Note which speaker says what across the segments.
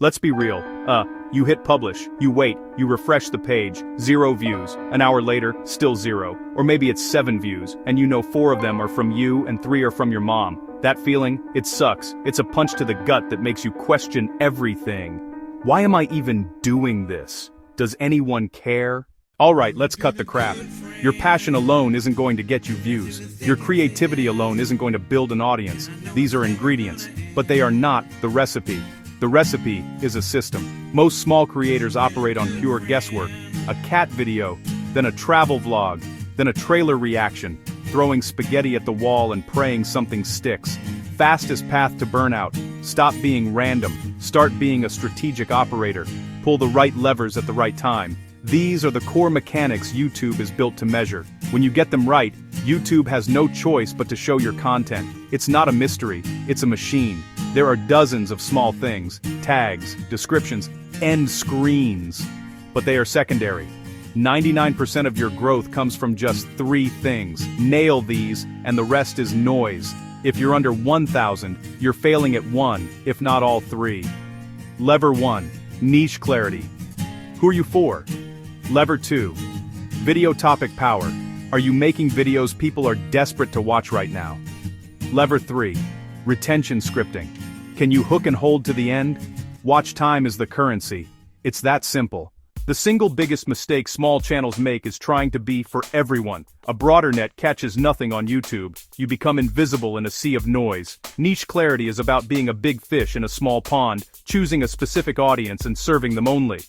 Speaker 1: Let's be real. You hit publish, you wait, you refresh the page, 0 views, an hour later, still 0, or maybe it's 7 views, and you know 4 of them are from you and 3 are from your mom. That feeling, it sucks. It's a punch to the gut that makes you question everything. Why am I even doing this? Does anyone care? Alright, let's cut the crap. Your passion alone isn't going to get you views. Your creativity alone isn't going to build an audience. These are ingredients, but they are not the recipe. The recipe is a system. Most small creators operate on pure guesswork. A cat video, then a travel vlog, then a trailer reaction, throwing spaghetti at the wall and praying something sticks. Fastest path to burnout. Stop being random. Start being a strategic operator. Pull the right levers at the right time. These are the core mechanics YouTube is built to measure. When you get them right, YouTube has no choice but to show your content. It's not a mystery, it's a machine. There are dozens of small things, tags, descriptions, end screens. But they are secondary. 99% of your growth comes from just 3 things. Nail these, and the rest is noise. If you're under 1,000, you're failing at 1, if not all 3. Lever 1. Niche clarity. Who are you for? Lever 2. Video topic power. Are you making videos people are desperate to watch right now? Lever 3. Retention scripting. Can you hook and hold to the end? Watch time is the currency. It's that simple. The single biggest mistake small channels make is trying to be for everyone. A broader net catches nothing on YouTube. You become invisible in a sea of noise. Niche clarity is about being a big fish in a small pond, choosing a specific audience and serving them only.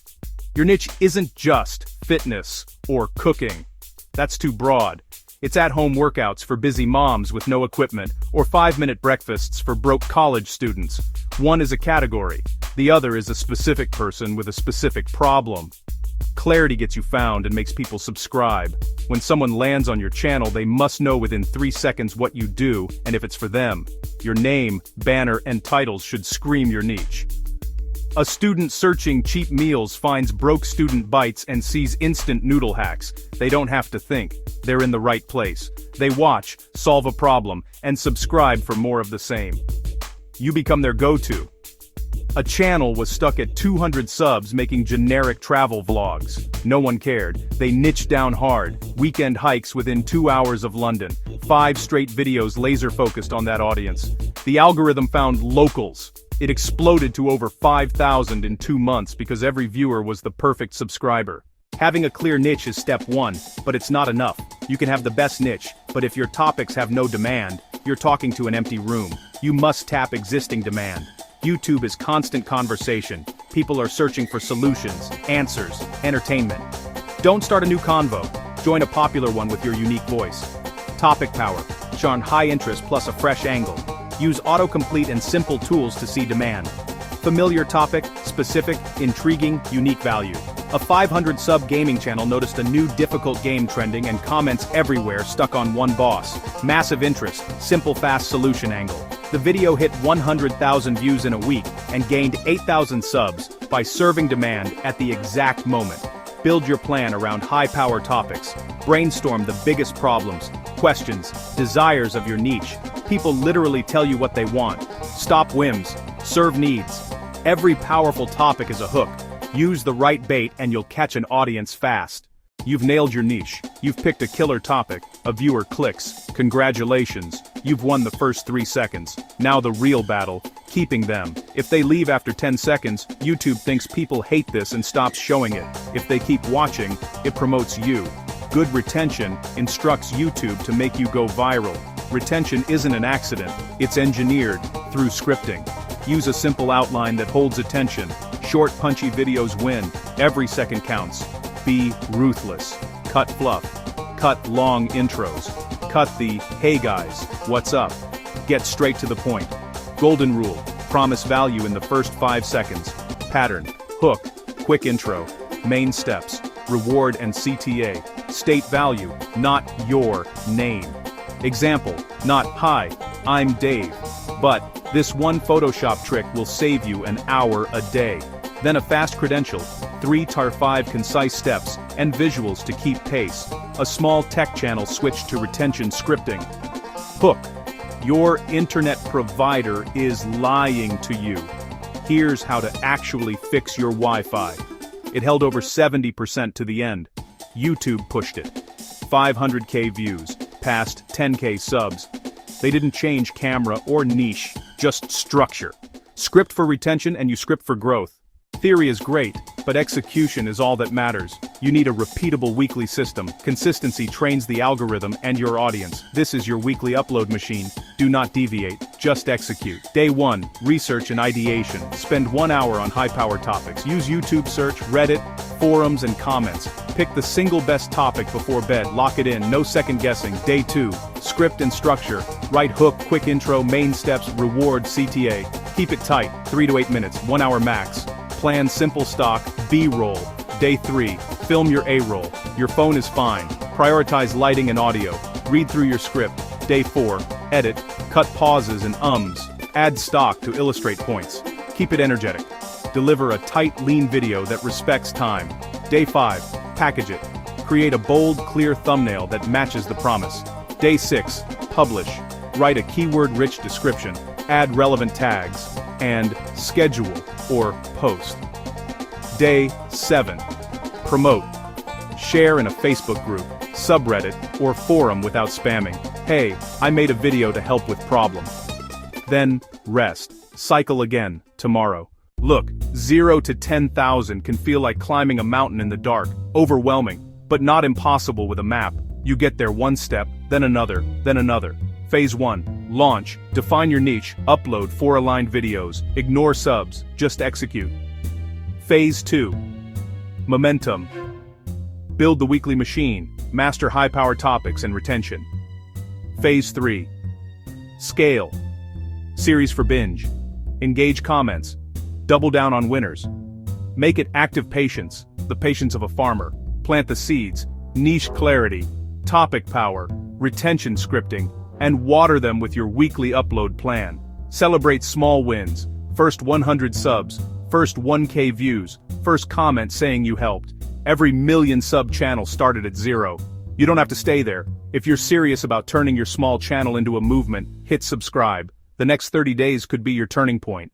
Speaker 1: Your niche isn't just fitness or cooking. That's too broad. It's at-home workouts for busy moms with no equipment, or 5-minute breakfasts for broke college students. One is a category. The other is a specific person with a specific problem. Clarity gets you found and makes people subscribe. When someone lands on your channel, they must know within 3 seconds what you do, and if it's for them. Your name, banner, and titles should scream your niche. A student searching cheap meals finds broke student bites and sees instant noodle hacks. They don't have to think. They're in the right place. They watch, solve a problem, and subscribe for more of the same. You become their go-to. A channel was stuck at 200 subs making generic travel vlogs. No one cared. They niched down hard. Weekend hikes within 2 hours of London. 5 straight videos laser-focused on that audience. The algorithm found locals. It exploded to over 5,000 in 2 months because every viewer was the perfect subscriber. Having a clear niche is step 1, but it's not enough. You can have the best niche, but if your topics have no demand, you're talking to an empty room. You must tap existing demand. YouTube is constant conversation. People are searching for solutions, answers, entertainment. Don't start a new convo. Join a popular one with your unique voice. Topic power. Charm high interest plus a fresh angle. Use autocomplete and simple tools to see demand. Familiar topic, specific, intriguing, unique value. A 500-sub gaming channel noticed a new difficult game trending and comments everywhere stuck on one boss. Massive interest, simple fast solution angle. The video hit 100,000 views in a week and gained 8,000 subs by serving demand at the exact moment. Build your plan around high-power topics. Brainstorm the biggest problems, questions, desires of your niche. People literally tell you what they want. Stop whims. Serve needs. Every powerful topic is a hook. Use the right bait and you'll catch an audience fast. You've nailed your niche. You've picked a killer topic. A viewer clicks. Congratulations. You've won the first 3 seconds. Now the real battle, keeping them. If they leave after 10 seconds, YouTube thinks people hate this and stops showing it. If they keep watching, it promotes you. Good retention instructs YouTube to make you go viral. Retention isn't an accident, it's engineered through scripting. Use a simple outline that holds attention. Short, punchy videos win. Every second counts. Be ruthless. Cut fluff. Cut long intros. Cut the, hey guys, what's up? Get straight to the point. Golden rule. Promise value in the first 5 seconds. Pattern. Hook. Quick intro. Main steps. Reward and CTA. State value, not your name. Example, not hi, I'm Dave, but this one Photoshop trick will save you an hour a day. Then a fast credential, 3 to 5 concise steps, and visuals to keep pace. A small tech channel switched to retention scripting. Hook. Your internet provider is lying to you. Here's how to actually fix your Wi-Fi. It held over 70% to the end. YouTube pushed it. 500k views, past 10k subs. They didn't change camera or niche, just structure. Script for retention and you script for growth. Theory is great, but execution is all that matters. You need a repeatable weekly system. Consistency trains the algorithm and your audience. This is your weekly upload machine. Do not deviate, just execute. Day 1, research and ideation. Spend 1 hour on high-power topics. Use YouTube search, Reddit, forums and comments. Pick the single best topic before bed, lock it in, no second guessing. Day 2, script and structure. Write hook, quick intro, main steps, reward, CTA. Keep it tight, 3 to 8 minutes, 1 hour max. Plan simple stock, B-roll. Day 3, film your A-roll. Your phone is fine. Prioritize lighting and audio. Read through your script. Day 4, edit, cut pauses and ums. Add stock to illustrate points. Keep it energetic. Deliver a tight, lean video that respects time. Day 5, package it. Create a bold, clear thumbnail that matches the promise. Day 6, publish. Write a keyword-rich description. Add relevant tags. And schedule or post. Day 7, promote. Share in a Facebook group, subreddit, or forum without spamming. Hey, I made a video to help with problem. Then, rest. Cycle again, tomorrow. Look, 0 to 10,000 can feel like climbing a mountain in the dark, overwhelming, but not impossible with a map. You get there one step, then another, then another. Phase 1, launch, define your niche, upload 4 aligned videos, ignore subs, just execute. Phase 2, momentum. Build the weekly machine, master high-power topics and retention. Phase 3, scale. Series for binge. Engage comments. Double down on winners. Make it active patience, the patience of a farmer. Plant the seeds, niche clarity, topic power, retention scripting, and water them with your weekly upload plan. Celebrate small wins. First 100 subs, first 1k views, first comment saying you helped. Every million sub channel started at 0. You don't have to stay there. If you're serious about turning your small channel into a movement, hit subscribe. The next 30 days could be your turning point.